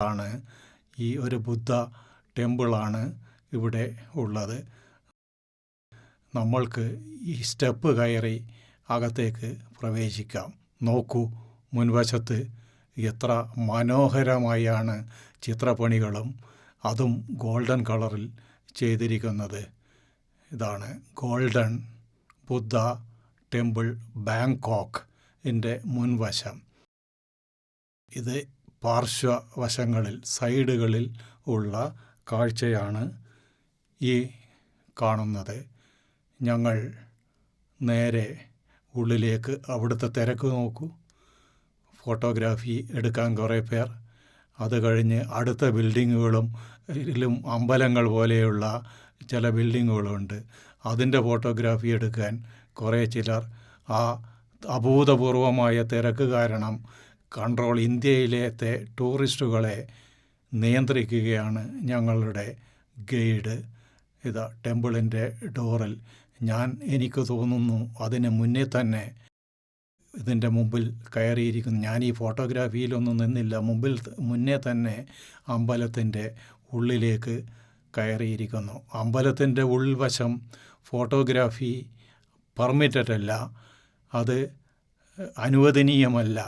ആണ് ഈ ഒരു ബുദ്ധ ടെമ്പിളാണ് ഇവിടെ ഉള്ളത്. നമ്മൾക്ക് ഈ സ്റ്റെപ്പ് കയറി അകത്തേക്ക് പ്രവേശിക്കാം. നോക്കൂ, മുൻവശത്ത് എത്ര മനോഹരമായാണ് ചിത്രപ്പണികളും അതും ഗോൾഡൻ കളറിൽ ചെയ്തിരിക്കുന്നത്. ഇതാണ് ഗോൾഡൻ ബുദ്ധ ടെമ്പിൾ ബാങ്കോക്കിൻ്റെ മുൻവശം. ഇത് പാർശ്വവശങ്ങളിൽ സൈഡുകളിൽ ഉള്ള കാഴ്ചയാണ് ഈ കാണുന്നത്. ഞങ്ങൾ നേരെ ഉള്ളിലേക്ക്, അവിടുത്തെ തിരക്ക് നോക്കൂ. ഫോട്ടോഗ്രാഫി എടുക്കാൻ കുറേ പേർ. അത് കഴിഞ്ഞ് അടുത്ത ബിൽഡിങ്ങുകളും അമ്പലങ്ങൾ പോലെയുള്ള ചില ബിൽഡിങ്ങുകളുണ്ട്. അതിൻ്റെ ഫോട്ടോഗ്രാഫി എടുക്കാൻ കുറേ ചിലർ. ആ അഭൂതപൂർവമായ തിരക്ക് കാരണം ഇന്ത്യയിലത്തെ ടൂറിസ്റ്റുകളെ നിയന്ത്രിക്കുകയാണ് ഞങ്ങളുടെ ഗൈഡ്. ഇതാ ടെമ്പിളിൻ്റെ ഡോറിൽ എനിക്ക് തോന്നുന്നു അതിന് മുന്നേ തന്നെ ഇതിൻ്റെ മുമ്പിൽ കയറിയിരിക്കുന്നു. ഞാൻ ഈ ഫോട്ടോഗ്രാഫിയിലൊന്നും നിന്നില്ല. മുന്നേ തന്നെ അമ്പലത്തിൻ്റെ ഉള്ളിലേക്ക് കയറിയിരിക്കുന്നു. അമ്പലത്തിൻ്റെ ഉൾവശം ഫോട്ടോഗ്രാഫി പെർമിറ്റഡ് അല്ല, അത് അനുവദനീയമല്ല.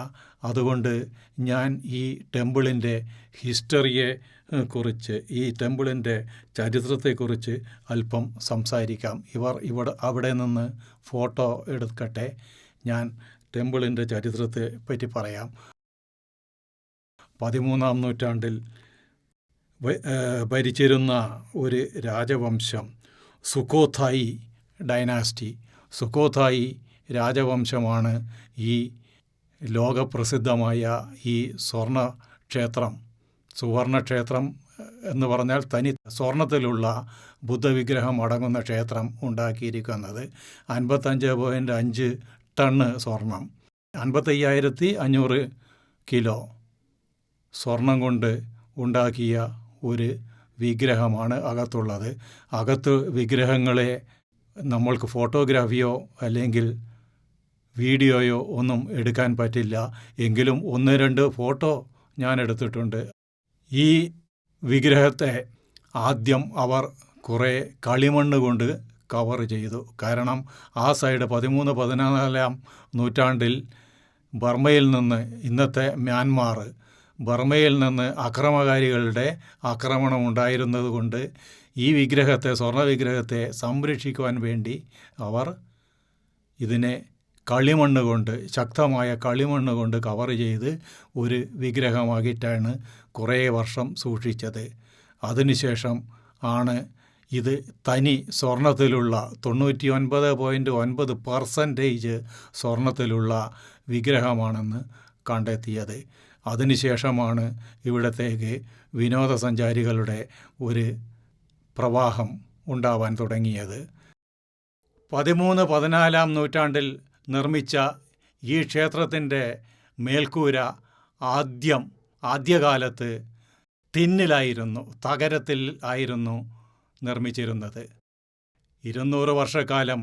അതുകൊണ്ട് ഞാൻ ഈ ടെമ്പിളിൻ്റെ ഹിസ്റ്ററിയെക്കുറിച്ച്, ഈ ടെമ്പിളിൻ്റെ ചരിത്രത്തെക്കുറിച്ച് അല്പം സംസാരിക്കാം. അവിടെ നിന്ന് ഫോട്ടോ എടുക്കട്ടെ. ഞാൻ ടെമ്പിളിൻ്റെ ചരിത്രത്തെ പറ്റി പറയാം. 13-ാം നൂറ്റാണ്ടിൽ ഭരിച്ചിരുന്ന ഒരു രാജവംശം, സുക്കോഥായി ഡൈനാസ്റ്റി. സുക്കോഥായി രാജവംശമാണ് ഈ ലോകപ്രസിദ്ധമായ ഈ സുവർണക്ഷേത്രം എന്ന് പറഞ്ഞാൽ തനി സ്വർണത്തിലുള്ള ബുദ്ധവിഗ്രഹം അടങ്ങുന്ന ക്ഷേത്രം ഉണ്ടാക്കിയിരിക്കുന്നത്. 55.5 ടണ്ണ് സ്വർണം, 55,500 കിലോ സ്വർണം കൊണ്ട് ഉണ്ടാക്കിയ ഒരു വിഗ്രഹമാണ് അകത്തുള്ളത്. അകത്ത് വിഗ്രഹങ്ങളെ നമ്മൾക്ക് ഫോട്ടോഗ്രാഫിയോ അല്ലെങ്കിൽ വീഡിയോയോ ഒന്നും എടുക്കാൻ പറ്റില്ല. എങ്കിലും 1-2 ഫോട്ടോ ഞാൻ എടുത്തിട്ടുണ്ട്. ഈ വിഗ്രഹത്തെ ആദ്യം അവർ കുറേ കളിമണ്ണ് കൊണ്ട് കവർ ചെയ്തു. കാരണം ആ സൈഡ് 13-14 നൂറ്റാണ്ടിൽ ബർമ്മയിൽ നിന്ന്, ഇന്നത്തെ മ്യാൻമാർ, ബർമ്മയിൽ നിന്ന് അക്രമകാരികളുടെ ആക്രമണം ഉണ്ടായിരുന്നത് കൊണ്ട് ഈ സ്വർണ്ണവിഗ്രഹത്തെ സംരക്ഷിക്കുവാൻ വേണ്ടി അവർ ഇതിനെ ശക്തമായ കളിമണ്ണ് കൊണ്ട് കവർ ചെയ്ത് ഒരു വിഗ്രഹമാക്കിയിട്ടാണ് കുറേ വർഷം സൂക്ഷിച്ചത്. അതിനുശേഷം ആണ് ഇത് തനി സ്വർണത്തിലുള്ള 99.9% സ്വർണത്തിലുള്ള വിഗ്രഹമാണെന്ന് കണ്ടെത്തിയത്. അതിനുശേഷമാണ് ഇവിടത്തേക്ക് വിനോദസഞ്ചാരികളുടെ ഒരു പ്രവാഹം ഉണ്ടാവാൻ തുടങ്ങിയത്. 13-14 നൂറ്റാണ്ടിൽ നിർമ്മിച്ച ഈ ക്ഷേത്രത്തിൻ്റെ മേൽക്കൂര ആദ്യകാലത്ത് തകരത്തിൽ ആയിരുന്നു നിർമ്മിച്ചിരുന്നത്. 200 വർഷക്കാലം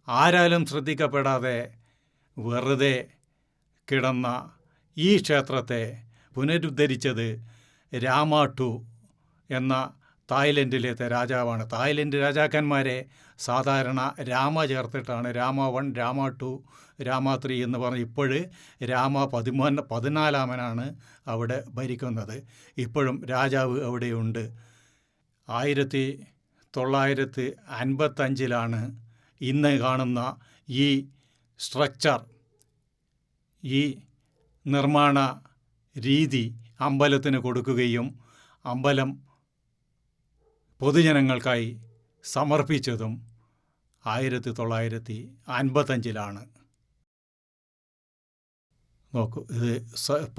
ആരാലും ശ്രദ്ധിക്കപ്പെടാതെ വെറുതെ കിടന്ന ഈ ക്ഷേത്രത്തെ പുനരുദ്ധരിച്ചത് രാമ II എന്ന തായ്ലൻഡിലത്തെ രാജാവാണ്. തായ്ലൻഡ് രാജാക്കന്മാരെ സാധാരണ രാമ ചേർത്തിട്ടാണ് Rama I, Rama II, Rama III എന്ന് പറഞ്ഞ്. ഇപ്പോഴ് രാമ 14 അവിടെ ഭരിക്കുന്നത്. ഇപ്പോഴും രാജാവ് അവിടെയുണ്ട്. 1955 ഇന്ന് കാണുന്ന ഈ സ്ട്രക്ചർ, ഈ നിർമ്മാണ രീതി അമ്പലത്തിന് കൊടുക്കുകയും അമ്പലം പൊതുജനങ്ങൾക്കായി സമർപ്പിച്ചതും 1955. നോക്കൂ, ഇത്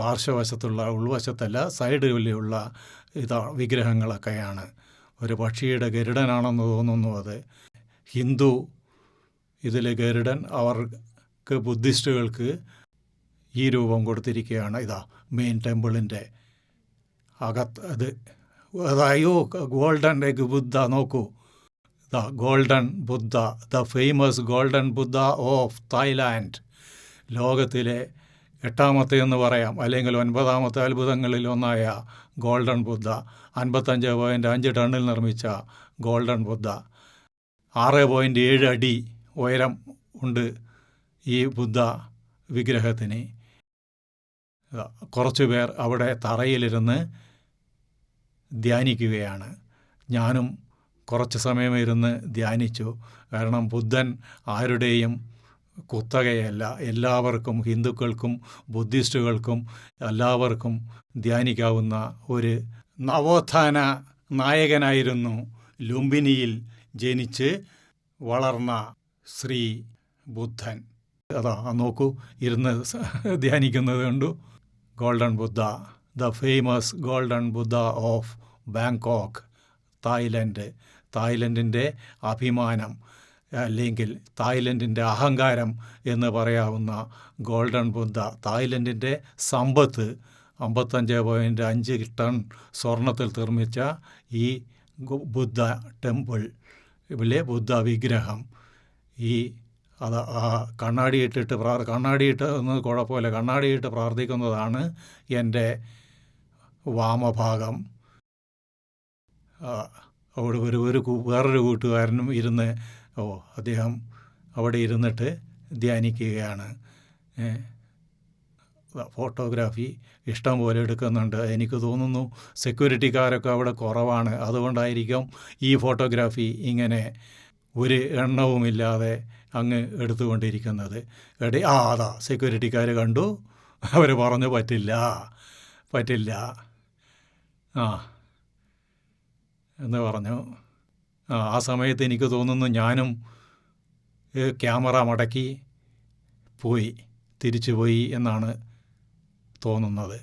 പാർശ്വവശത്തുള്ള, ഉൾവശത്തല്ല, സൈഡിലുള്ള വിഗ്രഹങ്ങളൊക്കെയാണ്. ഒരു പക്ഷിയുടെ ഗരുഡനാണെന്ന് തോന്നുന്നു അത്. ഹിന്ദു ഇതിലെ ഗരുഡൻ, അവർക്ക് ബുദ്ധിസ്റ്റുകൾക്ക് ഈ രൂപം കൊടുത്തിരിക്കുകയാണ്. മെയിൻ ടെമ്പിളിൻ്റെ അകത്ത് അതായോ ഗോൾഡൻ ബുദ്ധ. നോക്കൂ, golden Buddha, the famous golden Buddha of Thailand. ലോകത്തിലെ എട്ടാമത്തെ എന്ന് പറയാം, അല്ലെങ്കിൽ 9ാമത്തെ അത്ഭുതങ്ങളിൽ ഒന്നായ ഗോൾഡൻ ബുദ്ധ, 55.5 ടണ്ണിൽ നിർമ്മിച്ച ഗോൾഡൻ ബുദ്ധ. 6.7 അടി ഉയരം ഉണ്ട് ഈ ബുദ്ധ വിഗ്രഹത്തിന്. കുറച്ചു പേർ അവിടെ തറയിലിരുന്ന് ധ്യാനിക്കുകയാണ്. ഞാനും കുറച്ച് സമയം ഇരുന്ന് ധ്യാനിച്ചു. കാരണം ബുദ്ധൻ ആരുടെയും കുത്തകയല്ല, എല്ലാവർക്കും, ഹിന്ദുക്കൾക്കും ബുദ്ധിസ്റ്റുകൾക്കും എല്ലാവർക്കും ധ്യാനിക്കാവുന്ന ഒരു നവോത്ഥാന നായകനായിരുന്നു ലുംബിനിയിൽ ജനിച്ച് വളർന്ന ശ്രീ ബുദ്ധൻ. അതാ നോക്കൂ, ഇരുന്ന് ധ്യാനിക്കുന്നത് കണ്ടു. Golden Buddha, the famous golden Buddha of Bangkok, Thailand. തായ്ലൻഡിൻ്റെ അഭിമാനം, അല്ലെങ്കിൽ തായ്ലൻഡിൻ്റെ അഹങ്കാരം എന്ന് പറയാവുന്ന ഗോൾഡൻ ബുദ്ധ. തായ്ലൻഡിൻ്റെ സമ്പത്ത് 55.5 ടൺ സ്വർണത്തിൽ നിർമ്മിച്ച ഈ ബുദ്ധ ടെമ്പിൾ, ഇവിടെ ബുദ്ധ വിഗ്രഹം. ഈ കണ്ണാടിയിട്ട് കുഴപ്പമില്ല, കണ്ണാടിയിട്ട് പ്രാർത്ഥിക്കുന്നതാണ് എൻ്റെ വാമഭാഗം. അവിടെ വേറൊരു കൂട്ടുകാരനും ഇരുന്ന് അദ്ദേഹം അവിടെ ഇരുന്നിട്ട് ധ്യാനിക്കുകയാണ്. ഫോട്ടോഗ്രാഫി ഇഷ്ടം പോലെ എടുക്കുന്നുണ്ട്. എനിക്ക് തോന്നുന്നു സെക്യൂരിറ്റിക്കാരൊക്കെ അവിടെ കുറവാണ്, അതുകൊണ്ടായിരിക്കും ഈ ഫോട്ടോഗ്രാഫി ഇങ്ങനെ ഒരു എണ്ണവുമില്ലാതെ അങ്ങ് എടുത്തുകൊണ്ടിരിക്കുന്നത്. അതാ സെക്യൂരിറ്റിക്കാർ കണ്ടു, അവർ പറഞ്ഞു പറ്റില്ല എന്ന് പറഞ്ഞു. ആ സമയത്ത് എനിക്ക് തോന്നുന്നു ഞാനും ക്യാമറ മടക്കി തിരിച്ചു പോയി എന്നാണ് തോന്നുന്നത്.